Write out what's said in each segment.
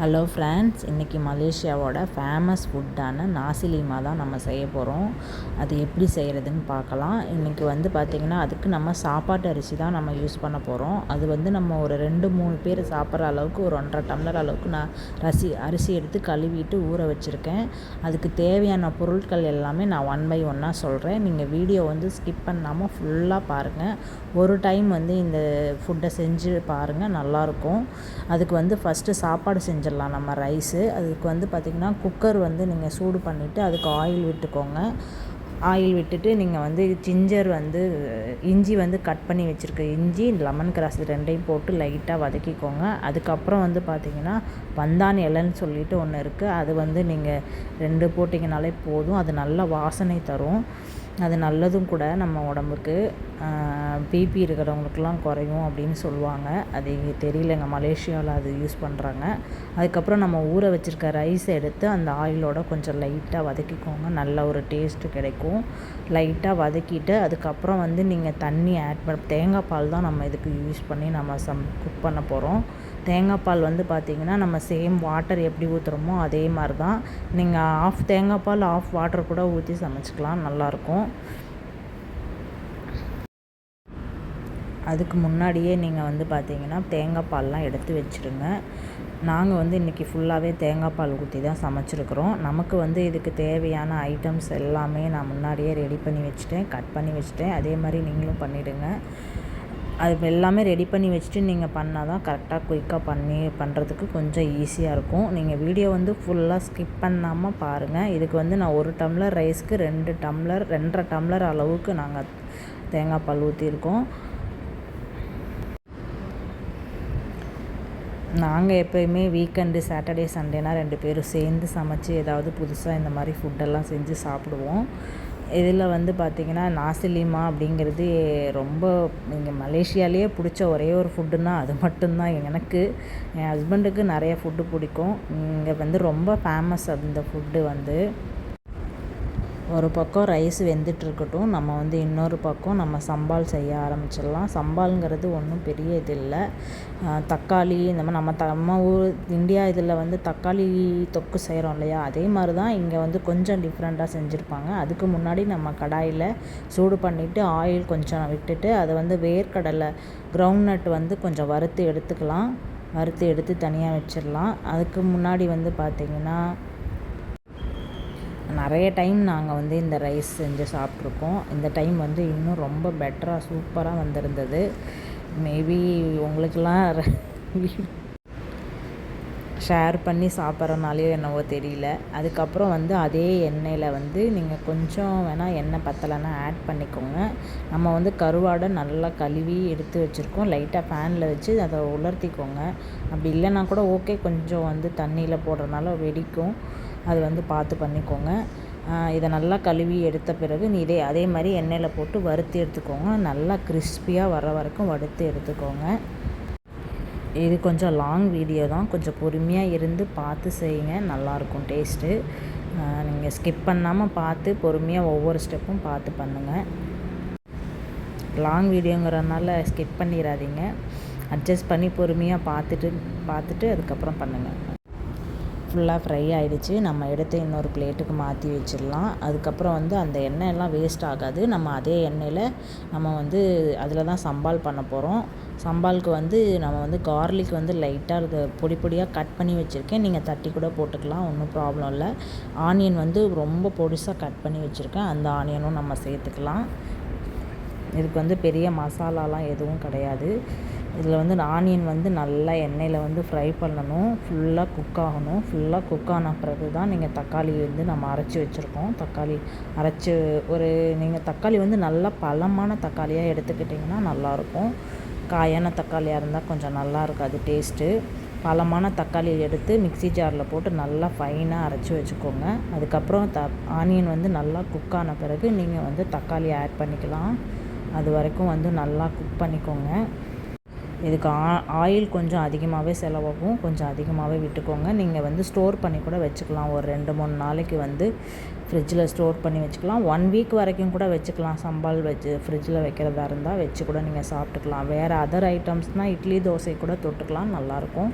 Hello friends, இன்றைக்கி மலேசியாவோட famous ஃபுட்டான நாசி Lima தான் நம்ம செய்ய போகிறோம். அது எப்படி செய்கிறதுன்னு பார்க்கலாம். இன்றைக்கி பார்த்திங்கன்னா அதுக்கு நம்ம சாப்பாட்டு அரிசி தான் நம்ம யூஸ் பண்ண போகிறோம். அது நம்ம ஒரு 2-3 பேர் சாப்பிட்ற அளவுக்கு ஒரு 1.5 டம்ளர் அளவுக்கு நான் அரிசி எடுத்து கழுவிட்டு ஊற வச்சுருக்கேன். அதுக்கு தேவையான பொருட்கள் எல்லாமே நான் 1 by 1 சொல்கிறேன். நீங்கள் வீடியோ ஸ்கிப் பண்ணாமல் ஃபுல்லாக பாருங்கள். ஒரு டைம் இந்த ஃபுட்டை செஞ்சு பாருங்கள், நல்லாயிருக்கும். அதுக்கு ஃபஸ்ட்டு சாப்பாடு செஞ்சிடலாம். நம்ம ரைஸு அதுக்கு பார்த்திங்கன்னா குக்கர் நீங்கள் சூடு பண்ணிவிட்டு அதுக்கு ஆயில் விட்டுக்கோங்க. ஆயில் விட்டுட்டு நீங்கள் ஜிஞ்சர் இஞ்சி கட் பண்ணி வச்சுருக்க இஞ்சி, லெமன் கிராஸ் ரெண்டையும் போட்டு லைட்டாக வதக்கிக்கோங்க. அதுக்கப்புறம் பார்த்திங்கன்னா வந்தான் இலைன்னு சொல்லிட்டு ஒன்று இருக்குது. அது நீங்கள் 2 போட்டிங்கனாலே போதும். அது நல்ல வாசனை தரும். அது நல்லதும் கூட நம்ம உடம்புக்கு. பிபி இருக்கிறவங்களுக்கெல்லாம் குறையும் அப்படின்னு சொல்லுவாங்க. அது தெரியலங்க, மலேசியாவில் அது யூஸ் பண்ணுறாங்க. அதுக்கப்புறம் நம்ம ஊற வச்சுருக்க ரைஸ் எடுத்து அந்த ஆயிலோட கொஞ்சம் லைட்டாக வதக்கிக்கோங்க. நல்ல ஒரு டேஸ்ட்டு கிடைக்கும். லைட்டாக வதக்கிட்டு அதுக்கப்புறம் நீங்கள் தண்ணி ஆட் தேங்காய் பால் தான் நம்ம இதுக்கு யூஸ் பண்ணி நம்ம குக் பண்ண போகிறோம். தேங்காய் பால் பார்த்திங்கன்னா நம்ம சேம் வாட்டர் எப்படி ஊற்றுறோமோ அதே மாதிரி தான். நீங்கள் ஆஃப் தேங்காய் பால் ஆஃப் வாட்டர் கூட ஊற்றி சமைச்சிக்கலாம், நல்லாயிருக்கும். அதுக்கு முன்னாடியே நீங்கள் பார்த்திங்கன்னா தேங்காய் பால்லாம் எடுத்து வச்சுருங்க. நாங்கள் இன்றைக்கி ஃபுல்லாகவே தேங்காய் பால் ஊற்றி தான் சமைச்சிருக்கிறோம். நமக்கு இதுக்கு தேவையான ஐட்டம்ஸ் எல்லாமே நான் முன்னாடியே ரெடி பண்ணி வச்சுட்டேன், கட் பண்ணி வச்சுட்டேன். அதே மாதிரி நீங்களும் பண்ணிவிடுங்க. அது எல்லாமே ரெடி பண்ணி வச்சுட்டு நீங்கள் பண்ணால் தான் கரெக்டாக குயிக்காக பண்ணுறதுக்கு கொஞ்சம் ஈஸியாக இருக்கும். நீங்கள் வீடியோ ஃபுல்லாக ஸ்கிப் பண்ணாமல் பாருங்கள். இதுக்கு நான் 1 டம்ளர் ரைஸ்க்கு 2.5 டம்ளர் அளவுக்கு நாங்கள் தேங்காய் பால் ஊற்றிருக்கோம். நாங்கள் எப்போயுமே வீக்கெண்டு சாட்டர்டே சண்டேனா 2 பேரும் சேர்ந்து சமைச்சு ஏதாவது புதுசாக இந்த மாதிரி ஃபுட்டெல்லாம் செஞ்சு சாப்பிடுவோம். இதில் பார்த்திங்கன்னா நாசி லீமா அப்படிங்கிறது ரொம்ப இங்கே மலேசியாலேயே பிடிச்ச ஒரே ஒரு ஃபுட்டுன்னா அது மட்டும்தான் எனக்கு. என் ஹஸ்பண்டுக்கு நிறைய ஃபுட்டு பிடிக்கும். இங்கே ரொம்ப ஃபேமஸ் அந்த ஃபுட்டு. ஒரு பக்கம் ரைஸ் வெந்துட்டுருக்கட்டும், நம்ம இன்னொரு பக்கம் நம்ம சம்பால் செய்ய ஆரம்பிச்சிடலாம். சம்பாலுங்கிறது ஒன்றும் பெரிய இது இல்லை. தக்காளி இந்த மாதிரி நம்ம ஊர் இந்தியா இதில் தக்காளி தொக்கு செய்கிறோம் இல்லையா, அதே மாதிரி தான் இங்கே கொஞ்சம் டிஃப்ரெண்ட்டாக செஞ்சுருப்பாங்க. அதுக்கு முன்னாடி நம்ம கடாயில் சூடு பண்ணிவிட்டு ஆயில் கொஞ்சம் விட்டுட்டு அதை வேர்க்கடலை கிரவுண்ட்நட் கொஞ்சம் வறுத்து எடுத்துக்கலாம். வறுத்து எடுத்து தனியாக வச்சிடலாம். அதுக்கு முன்னாடி பார்த்திங்கன்னா நிறைய டைம் நாங்கள் இந்த ரைஸ் செஞ்சு சாப்பிட்ருக்கோம். இந்த டைம் இன்னும் ரொம்ப பெட்டராக சூப்பராக வந்திருந்தது. மேபி உங்களுக்கெல்லாம் ஷேர் பண்ணி சாப்பிட்றனாலையோ என்னவோ தெரியல. அதுக்கப்புறம் அதே எண்ணெயில் நீங்கள் கொஞ்சம் வேணால் எண்ணெய் பத்தலைன்னா ஆட் பண்ணிக்கோங்க. நம்ம கருவாடை நல்லா கழுவி எடுத்து வச்சுருக்கோம். லைட்டாக ஃபேனில் வச்சு அதை உலர்த்திக்கோங்க. அப்படி இல்லைன்னா கூட ஓகே, கொஞ்சம் தண்ணியில் போடுறதுனால வெடிக்கும். அது பார்த்து பண்ணிக்கோங்க. இதை நல்லா கழுவி எடுத்த பிறகு அதே மாதிரி எண்ணெயில் போட்டு வறுத்து எடுத்துக்கோங்க. நல்லா கிறிஸ்பியாக வர வரைக்கும் வறுத்து எடுத்துக்கோங்க. இது கொஞ்சம் லாங் வீடியோ தான், கொஞ்சம் பொறுமையாக இருந்து பார்த்து செய்யுங்க, நல்லாயிருக்கும் டேஸ்ட்டு. நீங்கள் ஸ்கிப் பண்ணாமல் பார்த்து பொறுமையாக ஒவ்வொரு ஸ்டெப்பும் பார்த்து பண்ணுங்கள். லாங் வீடியோங்கிறதுனால ஸ்கிப் பண்ணிடாதீங்க. அட்ஜஸ்ட் பண்ணி பொறுமையாக பார்த்துட்டு அதுக்கப்புறம் பண்ணுங்கள். ஃபுல்லாக ஃப்ரை ஆகிடுச்சு. நம்ம எடுத்து இன்னொரு பிளேட்டுக்கு மாற்றி வச்சிடலாம். அதுக்கப்புறம் அந்த எண்ணெயெல்லாம் வேஸ்ட் ஆகாது. நம்ம அதே எண்ணெயில் நம்ம அதில் தான் சம்பால் பண்ண போகிறோம். சம்பாலுக்கு நம்ம கார்லிக் லைட்டாக அதை பொடி பொடியாக கட் பண்ணி வச்சுருக்கேன். நீங்கள் தட்டி கூட போட்டுக்கலாம், ஒன்றும் ப்ராப்ளம் இல்லை. ஆனியன் ரொம்ப பொடிசாக கட் பண்ணி வச்சுருக்கேன். அந்த ஆனியனும் நம்ம சேர்த்துக்கலாம். இதுக்கு பெரிய மசாலாலாம் எதுவும் கிடையாது. இதில் ஆனியன் நல்லா எண்ணெயில் ஃப்ரை பண்ணணும். ஃபுல்லாக குக் ஆகணும். ஃபுல்லாக குக் ஆன பிறகு தான் நீங்கள் தக்காளி நம்ம அரைச்சி வச்சுருக்கோம். தக்காளி அரைச்சி நீங்கள் தக்காளி நல்லா பழமான தக்காளியாக எடுத்துக்கிட்டிங்கன்னா நல்லாயிருக்கும். காயான தக்காளியாக இருந்தால் கொஞ்சம் நல்லா இருக்காது டேஸ்ட்டு. பழமான தக்காளி எடுத்து மிக்ஸி ஜாரில் போட்டு நல்லா ஃபைனாக அரைச்சி வச்சுக்கோங்க. அதுக்கப்புறம் ஆனியன் நல்லா குக் ஆன பிறகு நீங்கள் தக்காளி ஆட் பண்ணிக்கலாம். அது வரைக்கும் நல்லா குக் பண்ணிக்கோங்க. இதுக்கு ஆயில் கொஞ்சம் அதிகமாகவே செலவாகும், கொஞ்சம் அதிகமாகவே விட்டுக்கோங்க. நீங்கள் ஸ்டோர் பண்ணி கூட வச்சுக்கலாம். ஒரு 2-3 நாளைக்கு ஃப்ரிட்ஜில் ஸ்டோர் பண்ணி வச்சுக்கலாம். 1 வீக் வரைக்கும் கூட வச்சுக்கலாம். சம்பால் வச்சு ஃப்ரிட்ஜில் வைக்கிறதா இருந்தால் வச்சு கூட நீங்கள் சாப்பிட்டுக்கலாம். வேறு அதர் ஐட்டம்ஸ்னால் இட்லி தோசை கூட தொட்டுக்கலாம், நல்லாயிருக்கும்.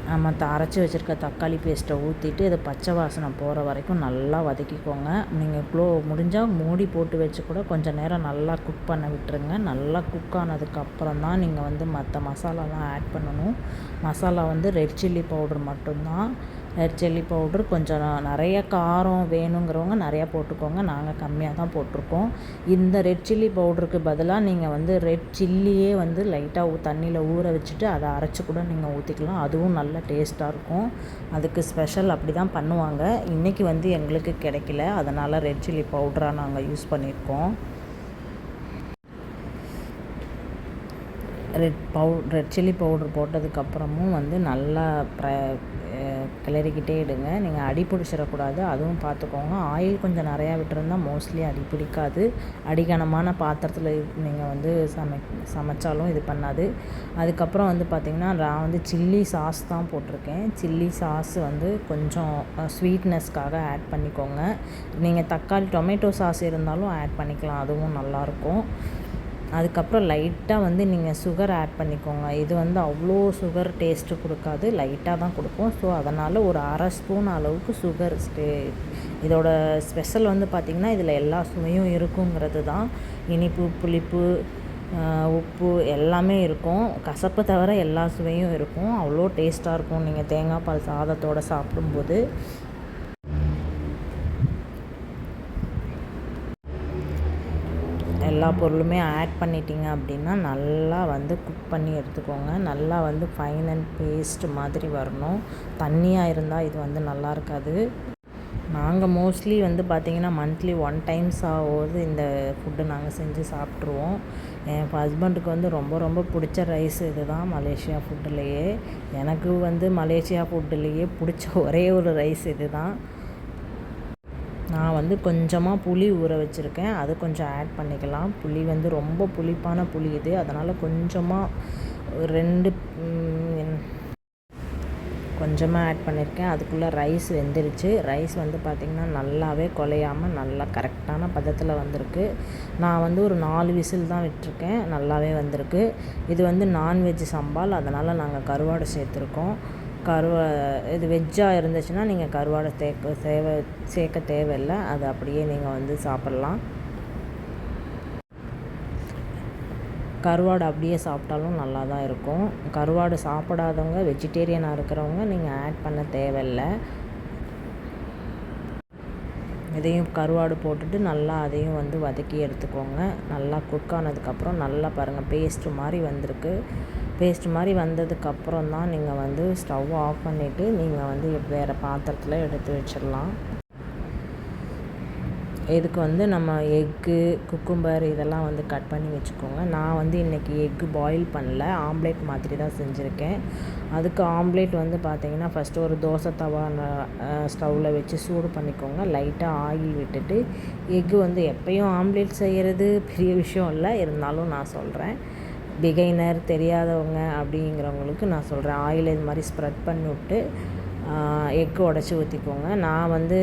நம்ம அரைச்சி வச்சுருக்க தக்காளி பேஸ்ட்டை ஊற்றிட்டு அது பச்சை வாசனை போகிற வரைக்கும் நல்லா வதக்கிக்கோங்க. நீங்கள் முடிஞ்சால் மூடி போட்டு வச்சு கூட கொஞ்சம் நேரம் நல்லா குக் பண்ண விட்டுருங்க. நல்லா குக் ஆனதுக்கப்புறம் தான் நீங்கள் வந்து மற்ற மசாலாலாம் ஆட் பண்ணணும். மசாலா வந்து ரெட் சில்லி பவுடர் மட்டும்தான். ரெட் சில்லி பவுட்ரு கொஞ்சம் நிறைய காரம் வேணுங்கிறவங்க நிறையா போட்டுக்கோங்க. நாங்கள் கம்மியாக தான் போட்டிருக்கோம். இந்த ரெட் சில்லி பவுட்ருக்கு பதிலாக நீங்கள் வந்து ரெட் சில்லியே வந்து லைட்டாக தண்ணியில் ஊற வச்சுட்டு அதை அரைச்சி கூட நீங்கள் ஊற்றிக்கலாம். அதுவும் நல்ல டேஸ்ட்டாக இருக்கும். அதுக்கு ஸ்பெஷல் அப்படி தான் பண்ணுவாங்க. இன்றைக்கி வந்து எங்களுக்கு கிடைக்கல, அதனால் ரெட் சில்லி பவுடராக நாங்கள் யூஸ் பண்ணியிருக்கோம். ரெட் சில்லி பவுட்ரு போட்டதுக்கப்புறமும் வந்து நல்லா கிளறிக்கிட்டே இடுங்க. நீங்கள் அடி பிடிச்சிடக்கூடாது, அதுவும் பார்த்துக்கோங்க. ஆயில் கொஞ்சம் நிறையா விட்டுருந்தால் மோஸ்ட்லி அடி பிடிக்காது. அடிகனமான பாத்திரத்தில் நீங்கள் வந்து சமைச்சாலும் இது பண்ணாது. அதுக்கப்புறம் வந்து பார்த்திங்கன்னா நான் வந்து சில்லி சாஸ் தான் போட்டிருக்கேன். சில்லி சாஸ் வந்து கொஞ்சம் ஸ்வீட்னஸ்க்காக ஆட் பண்ணிக்கோங்க. நீங்கள் டொமேட்டோ சாஸ் இருந்தாலும் ஆட் பண்ணிக்கலாம், அதுவும் நல்லாயிருக்கும். அதுக்கப்புறம் லைட்டாக வந்து நீங்கள் சுகர் ஆட் பண்ணிக்கோங்க. இது வந்து அவ்வளோ சுகர் டேஸ்ட்டு கொடுக்காது, லைட்டாக தான் கொடுக்கும். ஸோ அதனால் ஒரு அரை ஸ்பூன் அளவுக்கு சுகர் இதோட ஸ்பெஷல் வந்து பார்த்திங்கன்னா இதில் எல்லா சுவையும் இருக்குங்கிறது தான். இனிப்பு, புளிப்பு, உப்பு எல்லாமே இருக்கும். கசப்பு தவிர எல்லா சுவையும் இருக்கும். அவ்வளோ டேஸ்ட்டாக இருக்கும் நீங்கள் தேங்காய் பால் சாதத்தோடு சாப்பிடும்போது. எல்லா பொருளுமே ஆட் பண்ணிட்டீங்க அப்படின்னா நல்லா வந்து குக் பண்ணி எடுத்துக்கோங்க. நல்லா வந்து ஃபைன் அண்ட் பேஸ்ட் மாதிரி வரணும். தண்ணியாக இருந்தால் இது வந்து நல்லா இருக்காது. நாங்கள் மோஸ்ட்லி வந்து பார்த்திங்கன்னா மந்த்லி 1 டைம்ஸ் ஆகுது இந்த ஃபுட்டு நாங்கள் செஞ்சு சாப்பிட்ருவோம். என் ஹஸ்பண்டுக்கு வந்து ரொம்ப ரொம்ப பிடிச்ச ரைஸ் இது தான் மலேசியா ஃபுட்டுலேயே. எனக்கு வந்து மலேசியா ஃபுட்டுலேயே பிடிச்ச ஒரே ஒரு ரைஸ் இது தான். நான் வந்து கொஞ்சமாக புளி ஊற வச்சுருக்கேன், அது கொஞ்சம் ஆட் பண்ணிக்கலாம். புளி வந்து ரொம்ப புளிப்பான புளி இது, அதனால் கொஞ்சமாக ஆட் பண்ணியிருக்கேன். அதுக்குள்ளே ரைஸ் வெந்துருச்சு. ரைஸ் வந்து பார்த்திங்கன்னா நல்லாவே குலையாமல் நல்லா கரெக்டான பதத்தில் வந்திருக்கு. நான் வந்து ஒரு 4 விசில் தான் விட்டிருக்கேன், நல்லாவே வந்திருக்கு. இது வந்து நான்வெஜ் சம்பால், அதனால் நாங்கள் கருவாடு சேர்த்துருக்கோம். இது வெஜ்ஜாக இருந்துச்சுன்னா நீங்கள் கருவாடை சேர்க்க தேவையில்லை, அது அப்படியே நீங்கள் வந்து சாப்பிட்லாம். கருவாடு அப்படியே சாப்பிட்டாலும் நல்லா தான் இருக்கும். கருவாடு சாப்பிடாதவங்க, வெஜிடேரியனாக இருக்கிறவங்க நீங்கள் ஆட் பண்ண தேவையில்லை. இதையும் கருவாடு போட்டுட்டு நல்லா அதையும் வந்து வதக்கி எடுத்துக்கோங்க. நல்லா குக் ஆனதுக்கப்புறம் நல்லா பாருங்கள் பேஸ்ட்டு மாதிரி வந்திருக்கு. பேஸ்ட் மாதிரி வந்ததுக்கப்புறம் தான் நீங்கள் வந்து ஸ்டவ் ஆஃப் பண்ணிவிட்டு நீங்கள் வந்து வேறு பாத்திரத்தில் எடுத்து வச்சிடலாம். இதுக்கு வந்து நம்ம எக்கு, குக்கும்பர் இதெல்லாம் வந்து கட் பண்ணி வச்சுக்கோங்க. நான் வந்து இன்றைக்கி எக்கு பாயில் பண்ணல, ஆம்லேட் மாதிரி தான் செஞ்சுருக்கேன். அதுக்கு ஆம்லேட் வந்து பார்த்திங்கன்னா ஃபஸ்ட்டு ஒரு தோசை தவா ஸ்டவ்வில் வச்சு சூடு பண்ணிக்கோங்க. லைட்டாக ஆயில் விட்டுட்டு எக்கு வந்து எப்பயும் ஆம்லேட் செய்கிறது பெரிய விஷயம் இல்லை, இருந்தாலும் நான் சொல்கிறேன். பிகைனர் தெரியாதவங்க அப்படிங்கிறவங்களுக்கு நான் சொல்கிறேன். ஆயில் இது மாதிரி ஸ்ப்ரெட் பண்ணி விட்டு எக்கு உடச்சி ஊற்றிக்கோங்க. நான் வந்து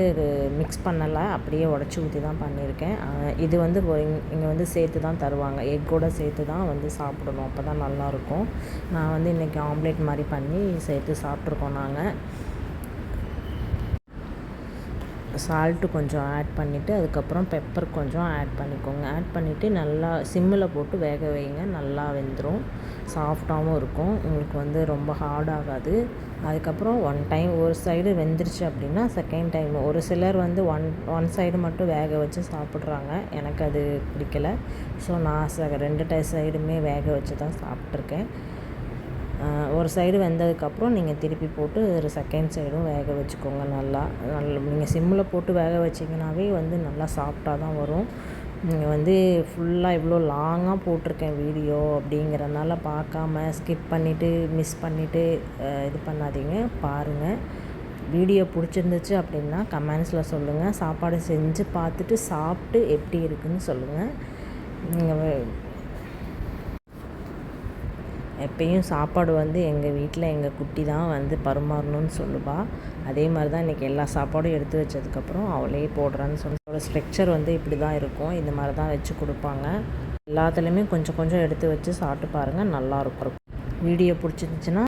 மிக்ஸ் பண்ணலை, அப்படியே உடச்சி ஊற்றி தான் பண்ணியிருக்கேன். இது வந்து இங்கே வந்து சேர்த்து தான் தருவாங்க, எக்கோடு சேர்த்து தான் வந்து சாப்பிடணும், அப்போ தான் நல்லாயிருக்கும். நான் வந்து இன்றைக்கி ஆம்லேட் மாதிரி பண்ணி சேர்த்து சாப்பிட்ருக்கோம். நாங்கள் சால்ட்டு கொஞ்சம் ஆட் பண்ணிவிட்டு அதுக்கப்புறம் பெப்பர் கொஞ்சம் ஆட் பண்ணிக்கோங்க. ஆட் பண்ணிவிட்டு நல்லா சிம்மில் போட்டு வேக வைங்க. நல்லா வெந்துடும், சாஃப்டாகவும் இருக்கும், உங்களுக்கு வந்து ரொம்ப ஹார்டாகாது. அதுக்கப்புறம் ஒரு சைடு வெந்துருச்சு அப்படின்னா செகண்ட் டைம் ஒரு சிலர் வந்து ஒன் சைடு மட்டும் வேக வச்சு சாப்பிட்றாங்க. எனக்கு அது பிடிக்கல. ஸோ நான் 2 சைடுமே வேக வச்சு தான் சாப்பிட்ருக்கேன். ஒரு சைடு வெந்ததுக்கப்புறம் நீங்கள் திருப்பி போட்டு ஒரு செகண்ட் சைடும் வேக வச்சுக்கோங்க. நல்லா நீங்கள் சிம்மில் போட்டு வேக வச்சிங்கனாவே வந்து நல்லா சாஃப்டாக தான் வரும். நீங்கள் வந்து ஃபுல்லாக இவ்வளோ லாங்காக போட்டிருக்கேன் வீடியோ அப்படிங்கிறனால பார்க்காம ஸ்கிப் பண்ணிவிட்டு மிஸ் பண்ணிவிட்டு இது பண்ணாதீங்க, பாருங்கள். வீடியோ பிடிச்சிருந்துச்சு அப்படின்னா கமெண்ட்ஸில் சொல்லுங்கள். சாப்பாடு செஞ்சு பார்த்துட்டு சாப்பிட்டு எப்படி இருக்குதுன்னு சொல்லுங்கள். நீங்கள் எப்பயும் சாப்பாடு வந்து எங்கள் வீட்டில் எங்கள் குட்டி தான் வந்து பரிமாறணும்னு சொல்லுவாள். அதே மாதிரி தான் இன்றைக்கி எல்லா சாப்பாடும் எடுத்து வச்சதுக்கப்புறம் அவளே போடுறான்னு சொல்லி ஸ்ட்ரக்சர் வந்து இப்படி தான் இருக்கும். இந்த மாதிரி தான் வச்சு கொடுப்பாங்க. எல்லாத்துலேயுமே கொஞ்சம் கொஞ்சம் எடுத்து வச்சு சாப்பிட்டு பாருங்கள், நல்லாயிருக்கும். வீடியோ பிடிச்சிருந்துச்சின்னா